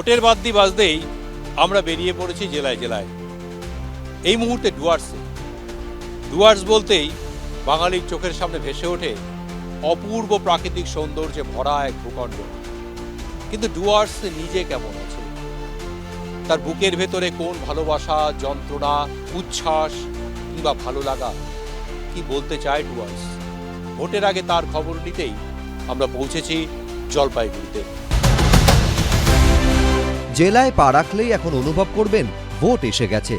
ভোটের বাদ্যি বাজতেই আমরা বেরিয়ে পড়েছি জেলায় জেলায়। এই মুহূর্তে ডুয়ার্স বলতেই বাঙালির চোখের সামনে ভেসে ওঠে অপূর্ব প্রাকৃতিক সৌন্দর্যে ভরা এক ভূখণ্ড। কিন্তু ডুয়ার্স নিজে কেমন আছে, তার বুকের ভেতরে কোন ভালোবাসা, যন্ত্রণা, উচ্ছ্বাস কিংবা ভালো লাগা কি বলতে চায় ডুয়ার্স? ভোটের আগে তার খবর নিতেই আমরা পৌঁছেছি জলপাইগুড়িতে। জেলায় পা রাখলেই এখন অনুভব করবেন ভোট এসে গেছে।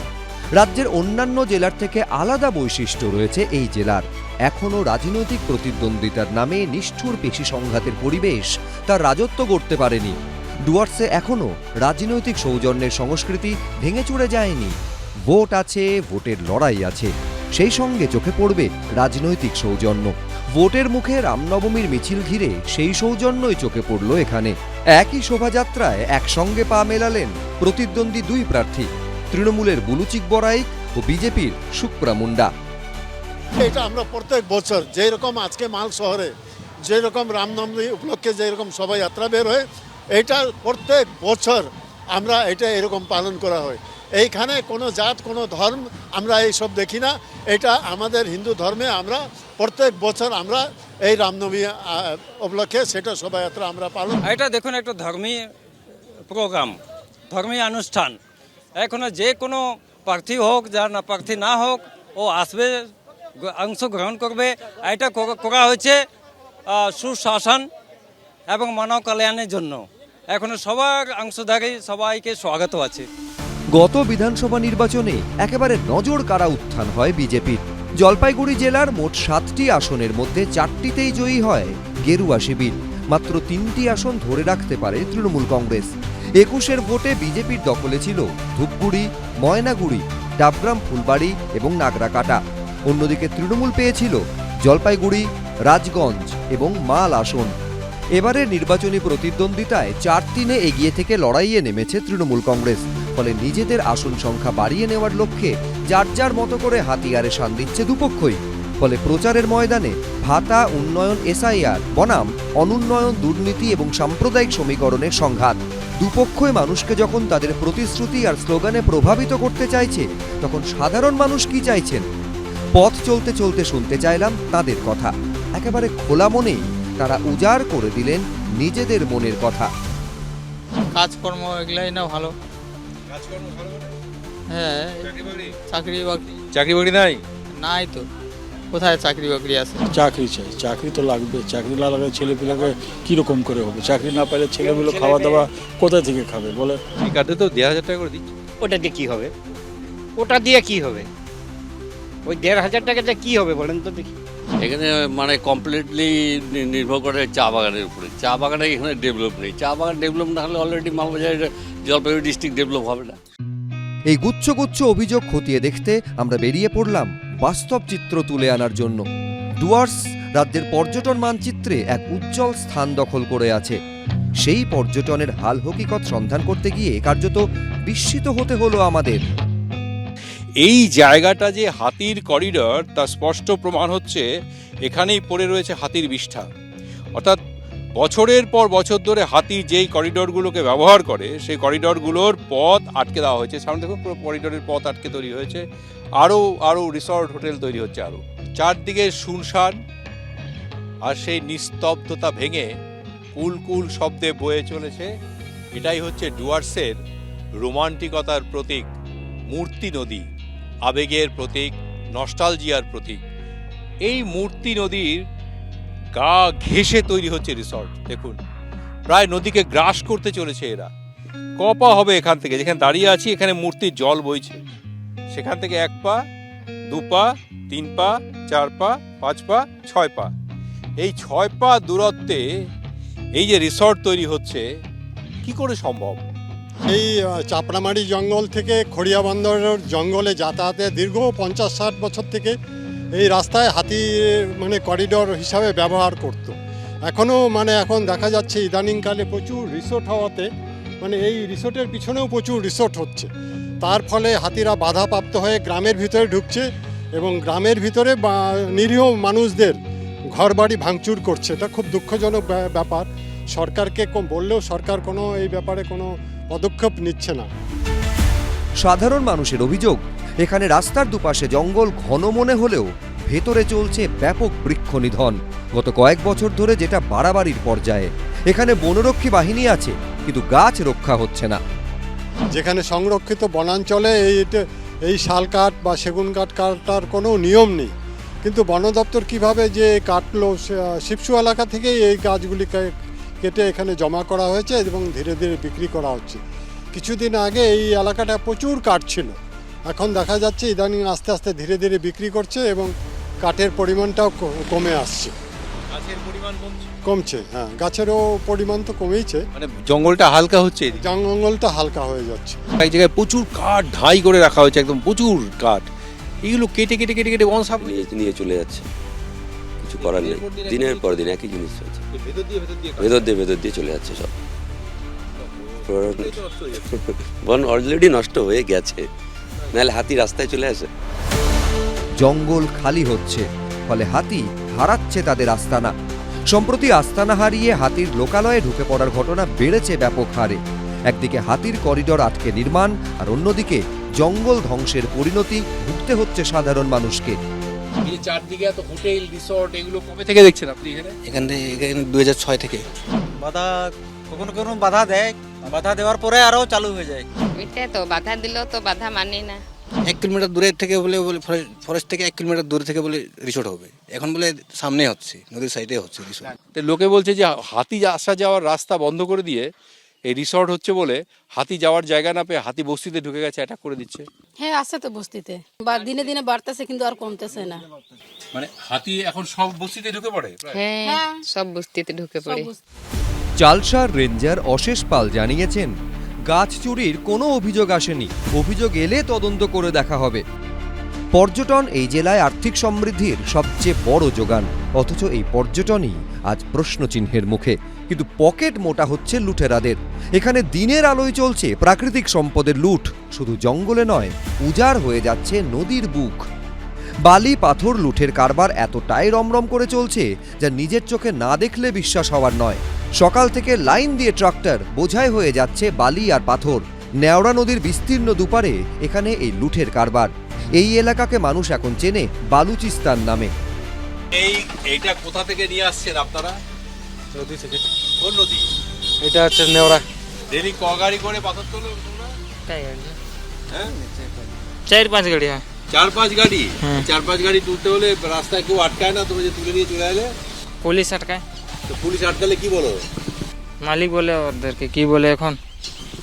রাজ্যের অন্যান্য জেলার থেকে আলাদা বৈশিষ্ট্য রয়েছে এই জেলার। এখনও রাজনৈতিক প্রতিদ্বন্দ্বিতার নামে নিষ্ঠুর পেশি সংঘাতের পরিবেশ তার রাজত্ব করতে পারেনি। ডুয়ার্সে এখনও রাজনৈতিক সৌজন্যের সংস্কৃতি ভেঙে চুরে যায়নি। ভোট আছে, ভোটের লড়াই আছে, সেই সঙ্গে চোখে পড়বে রাজনৈতিক সৌজন্য। ভোটের মুখে রামনবমীর মিছিল ঘিরে সেই সৌজন্যই চোখে পড়ল এখানে। একই শোভাযাত্রায় একসঙ্গে পা মেলালেন প্রতিদ্বন্দ্বী দুই প্রার্থী, তৃণমূলের বুলুচিক বড়াইক ও বিজেপির সুপ্রা মুন্ডা। এটা আমরা প্রত্যেক বছর যেরকম আজকে মাল শহরে যেরকম রামনবমী উপলক্ষে যেরকম শোভাযাত্রা বের হয়, এটা প্রত্যেক বছর আমরা এটা এরকম পালন করা হয়। এইখানে কোনো জাত কোনো ধর্ম আমরা এইসব দেখি না। এটা আমাদের হিন্দু ধর্মে আমরা প্রত্যেক বছর আমরা এই রামনবমী উপলক্ষে সেটা শোভাযাত্রা আমরা পালন। এটা দেখুন একটা ধর্মীয় প্রোগ্রাম, ধর্মীয় অনুষ্ঠান। এখনো যে কোনো প্রার্থী হোক যা না প্রার্থী না হোক, ও আসবে, অংশগ্রহণ করবে। এটা করা হয়েছে সুশাসন এবং মানব কল্যাণের জন্য। এখনো সবার অংশধারী সবাইকে স্বাগত আছে। গত বিধানসভা নির্বাচনে একেবারে নজর কাড়া উত্থান হয় বিজেপির। জলপাইগুড়ি জেলার মোট 7টি আসনের মধ্যে 4টিতেই জয়ী হয় গেরুয়া শিবির। মাত্র 3টি আসন ধরে রাখতে পারে তৃণমূল কংগ্রেস। 21-এর ভোটে বিজেপির দখলে ছিল ধূপগুড়ি, ময়নাগুড়ি, ডাবগ্রাম, ফুলবাড়ি এবং নাগরাকাটা। অন্যদিকে তৃণমূল পেয়েছিল জলপাইগুড়ি, রাজগঞ্জ এবং মাল আসন। এবারের নির্বাচনী প্রতিদ্বন্দ্বিতায় 4-3 এগিয়ে থেকে লড়াইয়ে নেমেছে তৃণমূল কংগ্রেস। ফলে নিজেদের আসন সংখ্যা বাড়িয়ে নেওয়ার লক্ষ্যে যার যার মতো করে হাতিয়ারে শান দিচ্ছে দুপক্ষই। ফলে প্রচারের ময়দানে ভাতা, উন্নয়ন, এসআইআর বনাম অনুন্নয়ন, দুর্নীতি এবং সাম্প্রদায়িক সমীকরণের সংঘাত। দুপক্ষই মানুষকে যখন তাদের প্রতিশ্রুতি আর স্লোগানে প্রভাবিত করতে চাইছে, তখন সাধারণ মানুষ কি চাইছেন? পথ চলতে চলতে শুনতে চাইলাম তাদের কথা। একেবারে খোলা মনেই তারা উজাড় করে দিলেন নিজেদের মনের কথা। কাজকর্ম এগুলাই না ভালো। হ্যাঁ, চাকরি চাকরি নাই? নাই তো, কোথায় চাকরি বাকরি আছে? চাকরি চাই, চাকরি তো লাগবে। চাকরি না লাগলে ছেলেপিলাকে কীরকম করে হবে? চাকরি না পেলে ছেলেগুলো খাওয়া দাওয়া কোথা থেকে খাবে বলে? কার্ডে তো 1,500 টাকা করে দিচ্ছে। ওটা দিয়ে কী হবে? ওটা দিয়ে কি হবে? ওই 1,500 টাকাটা কি হবে বলেন তো দেখি। এখানে মানে কমপ্লিটলি নির্ভর করে চা বাগানের উপরে। চা বাগানে এখানে ডেভেলপ নেই। চা বাগান ডেভেলপ না হলে অলরেডি মালবাজারের জলপাইগুড়ি ডিস্ট্রিক্ট ডেভেলপ হবে না। এই গুচ্ছ গুচ্ছ অভিযোগ খতিয়ে দেখতে আমরা বেরিয়ে পড়লাম বাস্তব চিত্র তুলে আনার জন্য। ডুয়ার্স রাজ্যের পর্যটন মানচিত্রে এক উজ্জ্বল স্থান দখল করে আছে। সেই পর্যটনের হাল হকিকত সন্ধান করতে গিয়ে কার্যত বিস্মিত হতে হলো আমাদের। এই জায়গাটা যে হাতির করিডর, তার স্পষ্ট প্রমাণ হচ্ছে এখানেই পড়ে রয়েছে হাতির বিষ্ঠা। অর্থাৎ বছরের পর বছর ধরে হাতি যেই করিডরগুলোকে ব্যবহার করে, সেই করিডরগুলোর পথ আটকে দেওয়া হয়েছে। সামনে দেখুন পুরো করিডরের পথ আটকে তৈরি হয়েছে। আরও রিসর্ট হোটেল তৈরি হচ্ছে। আরও চারদিকে শুনশান, আর সেই নিস্তব্ধতা ভেঙে কুল শব্দে বয়ে চলেছে। এটাই হচ্ছে ডুয়ার্সের রোমান্টিকতার প্রতীক, মূর্তি নদী, আবেগের প্রতীক, নস্টালজিয়ার প্রতীক। এই মূর্তি নদীর গা ঘেঁষে তৈরি হচ্ছে রিসর্ট। দেখুন, প্রায় নদীকে গ্রাস করতে চলেছে এরা। কপা হবে এখান থেকে, যেখানে দাঁড়িয়ে আছি এখানে মূর্তির জল বইছে। সেখান থেকে 1 পা, 2 পা, 3 পা, 4 পা, 5 পা, 6 পা, এই 6 পা দূরত্বে এই যে রিসর্ট তৈরি হচ্ছে, কি করে সম্ভব? এই চাপড়ামারি জঙ্গল থেকে খড়িয়াবন্দর জঙ্গলে যাতায়াতে দীর্ঘ 50-60 বছর থেকে এই রাস্তায় হাতি মানে করিডোর হিসাবে ব্যবহার করত। এখন দেখা যাচ্ছে ইদানিংকালে প্রচুর রিসোর্ট হওয়াতে এই রিসোর্টের পিছনেও প্রচুর রিসোর্ট হচ্ছে। তার ফলে হাতিরা বাধাপ্রাপ্ত হয়ে গ্রামের ভিতরে ঢুকছে এবং গ্রামের ভিতরে নিরীহ মানুষদের ঘরবাড়ি ভাঙচুর করছে। এটা খুব দুঃখজনক ব্যাপার। সরকারকে বললেও সরকার কোনো এই ব্যাপারে কোনো পদক্ষেপ নিচ্ছে না। সাধারণ মানুষের অভিযোগ, এখানে রাস্তার দুপাশে জঙ্গল ঘন মনে হলেও ভেতরে চলছে ব্যাপক বৃক্ষ নিধন। গত কয়েক বছর ধরে যেটা বাড়াবাড়ির পর্যায়ে। এখানে বনরক্ষী বাহিনী আছে, কিন্তু গাছ রক্ষা হচ্ছে না। যেখানে সংরক্ষিত বনাঞ্চলে এই শাল কাঠ বা সেগুন কাঠ কাটার কোনো নিয়ম নেই, কিন্তু বন দপ্তর কীভাবে যে কাটলো, শিবসু এলাকা থেকেই এই গাছগুলিকে কেটে এখানে জমা করা হয়েছে এবং ধীরে ধীরে বিক্রি করা হচ্ছে। কিছুদিন আগে এই এলাকাটা প্রচুর কাঠ ছিল, এখন দেখা যাচ্ছে ইদানিং আস্তে আস্তে ধীরে ধীরে বিক্রি করছে এবং কাঠের পরিমাণটাও কমে আসছে। গাছের পরিমাণ কমছে, হ্যাঁ, গাছেরও পরিমাণ তো কমেইছে, মানে জঙ্গলটা হালকা হচ্ছে, জঙ্গলটা হালকা হয়ে যাচ্ছে। এক জায়গায় প্রচুর কাঠ ঢাই করে রাখা হয়েছে, একদম প্রচুর কাঠ। এইগুলো কেটে কেটে কেটে কেটে বন সাফ নিয়ে চলে যাচ্ছে, কিছু করার নেই। দিনের পর দিন একই জিনিস চলছে, ভেতর দিয়ে চলে যাচ্ছে সব। বন অলরেডি নষ্ট হয়ে গেছে, নাহলে হাতি রাস্তায় চলে আসে। জঙ্গল খালি হচ্ছে, ফলে হাতি হারাচ্ছে তাদের আস্তানা। সম্প্রতি আস্তানা হারিয়ে হাতির লোকালয়ে ঢুকে পড়ার ঘটনা বেড়েছে ব্যাপক হারে। একদিকে হাতির করিডোর আটকে নির্মাণ, আর অন্যদিকে জঙ্গল ধ্বংসের পরিণতি ভুগতে হচ্ছে সাধারণ মানুষকে। এই চারদিকে এত হোটেল রিসর্ট, এগুলো কবে থেকে দেখছেন আপনি এখানে? এখানে 2006 থেকে বাধা কখনো কখনো বাধা দেয়, বাধা দেওয়ার পরে আরও চালু হয়ে যায়। ওইটাই তো, বাধা দিলেও তো বাধা মানি না। 1 কিলোমিটার দূরে থেকে বলে ফরেস্ট থেকে 1 কিলোমিটার দূরে থেকে বলে রিসোর্ট হবে, এখন বলে সামনে হচ্ছে, নদীর সাইডে হচ্ছে রিসোর্ট। তো লোকে বলছে যে হাতি আসা যাওয়ার রাস্তা বন্ধ করে দিয়ে এই রিসর্ট হচ্ছে বলে হাতি যাওয়ার জায়গা না পেয়ে হাতি বস্তিতে ঢুকে গেছে, অ্যাটাক করে দিচ্ছে। হ্যাঁ, আছে তো বস্তিতে, দিনে দিনে বাড়তেছে কিন্তু আর কমতেছে না। মানে হাতি এখন সব বস্তিতে ঢুকে পড়ে। হ্যাঁ, সব বস্তিতে ঢুকে পড়ে। চালসার রেঞ্জার অশেষ পাল জানিয়েছেন, গাছ চুরির কোনো অভিযোগ আসেনি, অভিযোগ এলে তদন্ত করে দেখা হবে। পর্যটন এই জেলায় আর্থিক সমৃদ্ধির সবচেয়ে বড় যোগান, অথচ এই পর্যটনই আজ প্রশ্নচিহ্নের মুখে। কিন্তু পকেট মোটা হচ্ছে লুটেরাদের। এখানে দিনের আলোয় চলছে প্রাকৃতিক সম্পদের লুট, শুধু জঙ্গলে নয়, উজাড় হয়ে যাচ্ছে নদীর বুক। বালি পাথর লুটের কারবার এতটাই রমরম করে চলছে যা নিজের চোখে না দেখলে বিশ্বাস হওয়ার নয়। সকাল থেকে লাইন দিয়ে ট্রাক্টর বোঝাই হয়ে যাচ্ছে বালি আর পাথর। নেওড়া নদীর বিস্তীর্ণ দুপারে এখানে এই লুটের কারবার। এই এলাকাকে মানুষ এখন চেনে বালুচিস্তান নামে। এইটা কোথা থেকে নিয়ে আসছেন আপনারা? নদী থেকে। কোন নদী? এটা হচ্ছে নেওড়া। ডেলি ক গাড়ি করে পাথর তোলো তোমরা? হ্যাঁ, 4-5 গাড়ি। হ্যাঁ, 4-5 গাড়ি। 4-5 গাড়ি তুলতে হলে রাস্তায় কেউ আটকায় না? তুমি যে তুলে নিয়ে চলে এলে, পুলিশ আটকায়। তো পুলিশ আটকালে কি বলো? মালিক বলে ওদেরকে, কি বলে এখন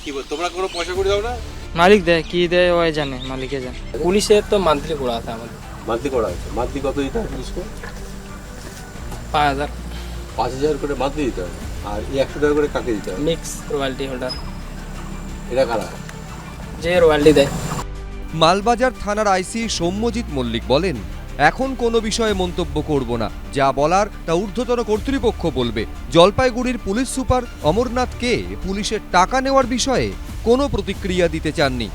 কি বল, তোমরা কোনো পয়সা করে দাও না? মালিক দেয়, কি দেয় ওই জানে, মালিকে জানে। পুলিশের তো মান্থলি করা আছে আমাদের। মান্থলি করা আছে? মান্থলি কত দিতে হয় পুলিশকে? 5000। 5000 করে মান্থলি দিতে হয়। আর এই 100 টাকা করে কাকে দিতে হয়? মিক্স রয়্যালটি হোল্ডার, এটা কারা? যে রয়্যালটি দেয়। মালবাজার থানার আইসি সৌম্যজিৎ মল্লিক বলেন, এখন কোনো বিষয়ে মন্তব্য করব না, যা বলার তা ঊর্ধ্বতন কর্তৃপক্ষ বলবে। জলপাইগুড়ির পুলিশ সুপার অমরনাথ কে পুলিশের টাকা নেওয়ার বিষয়ে কোনো প্রতিক্রিয়া দিতে চাননি।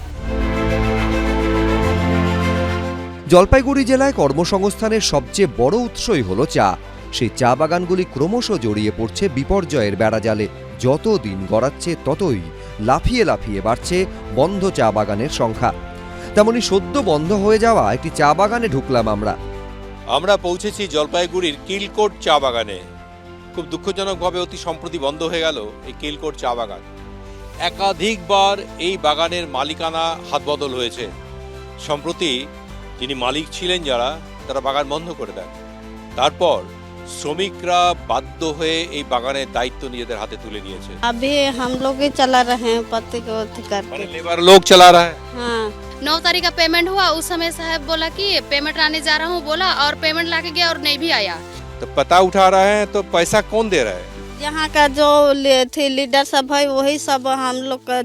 জলপাইগুড়ি জেলায় কর্মসংস্থানের সবচেয়ে বড় উৎসই হলো চা। সেই চা বাগানগুলি ক্রমশ জড়িয়ে পড়ছে বিপর্যয়ের বেড়াজালে। যত দিন গড়াচ্ছে ততই লাফিয়ে লাফিয়ে বাড়ছে বন্ধ চা বাগানের সংখ্যা। তেমনি সদ্য বন্ধ হয়ে যাওয়া একটি চা বাগানে ঢুকলাম আমরা পৌঁছেছি জলপাইগুড়ির কিলকোট চা বাগানে। খুব দুঃখজনকভাবে অতি সম্প্রতি বন্ধ হয়ে গেল এই কিলকোট চা বাগান। একাধিকবার এই বাগানের মালিকানা হাতবদল হয়েছে। সম্প্রতি যিনি মালিক ছিলেন যারা, তারা বাগান বন্ধ করে দেন। তারপর শ্রমিকরা বাধ্য হয়ে এই বাগানের দায়িত্ব নিজেদের হাতে তুলে নিয়েছে। अभी हम लोग ही चला रहे हैं, पति को करके। लेबर लोग चला रहा है। हाँ, 9 तारीख का पेमेंट हुआ, उस समय साहब बोला कि पेमेंट लाने जा रहा हूँ बोला, और पेमेंट लाके गया और नहीं भी आया। तो पता उठा रहे हैं, तो पैसा कौन दे रहा है? यहाँ का जो लीडर सब है वही सब हम लोग का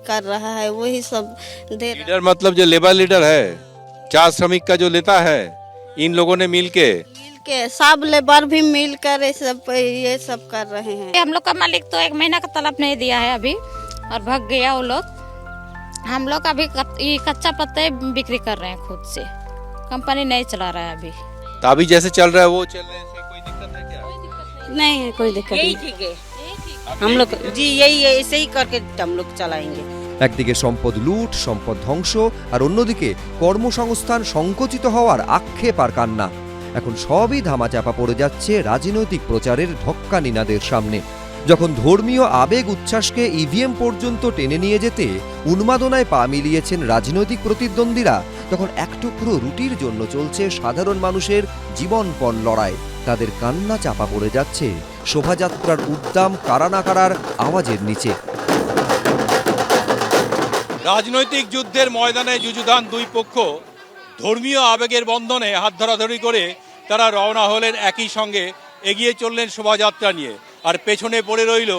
कर रहा है, वही सब दे रहा है। लीडर मतलब जो लेबर लीडर है, चार श्रमिक का जो लेता है, इन लोगों ने मिल के सब लेबर भी मिलकर ये सब कर रहे हैं। हम लोग का मालिक तो 1 महीना का तलब नहीं दिया है अभी, और भाग गया वो लोग। हम लोग अभी कच्चा पत्ते बिक्री कर रहे हैं खुद से, कंपनी नहीं चला रहा है अभी। तो अभी जैसे चल रहा है वो चल रहे हैं, कोई दिक्कत है क्या? नहीं है, कोई दिक्कत नहीं। ठीक है। हम लोग जी यही ऐसे ही करके हम लोग चलाएंगे। একদিকে সম্পদ লুট, সম্পদ ধ্বংস, আর অন্যদিকে কর্মসংস্থান সংকুচিত হওয়ার আক্ষেপ আর কান্না। এখন সবই ধামাচাপা পড়ে যাচ্ছে রাজনৈতিক প্রচারের ঢক্কা নিনাদের সামনে। যখন ধর্মীয় আবেগ উচ্ছ্বাসকে ইভিএম পর্যন্ত টেনে নিয়ে যেতে উন্মাদনায় পা মিলিয়েছেন রাজনৈতিক প্রতিদ্বন্দ্বীরা, তখন এক টুকরো রুটির জন্য চলছে সাধারণ মানুষের জীবনপণ লড়াই। তাদের কান্না চাপা পড়ে যাচ্ছে শোভাযাত্রার উদ্দাম কারানাকারার আওয়াজের নিচে। রাজনৈতিক যুদ্ধের ময়দানে যুযুধান দুই পক্ষ ধর্মীয় আবেগের বন্ধনে হাত ধরাধরি করে তারা রওনা হলেন, একই সঙ্গে এগিয়ে চললেন শোভাযাত্রা নিয়ে। আর পেছনে পড়ে রইল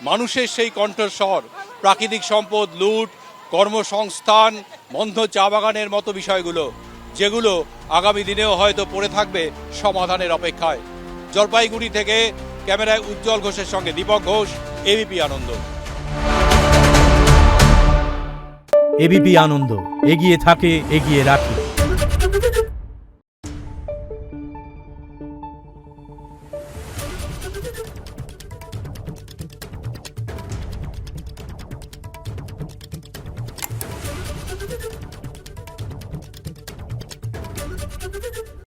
মানুষের সেই কণ্ঠস্বর, প্রাকৃতিক সম্পদ লুট, কর্মসংস্থান, বন্ধ চা বাগানের মতো বিষয়গুলো, যেগুলো আগামী দিনেও হয়তো পড়ে থাকবে সমাধানের অপেক্ষায়। জলপাইগুড়ি থেকে ক্যামেরায় উজ্জ্বল ঘোষের সঙ্গে দীপক ঘোষ, এবিপি আনন্দ। এবিপি আনন্দ, এগিয়ে থাকে, এগিয়ে রাখে।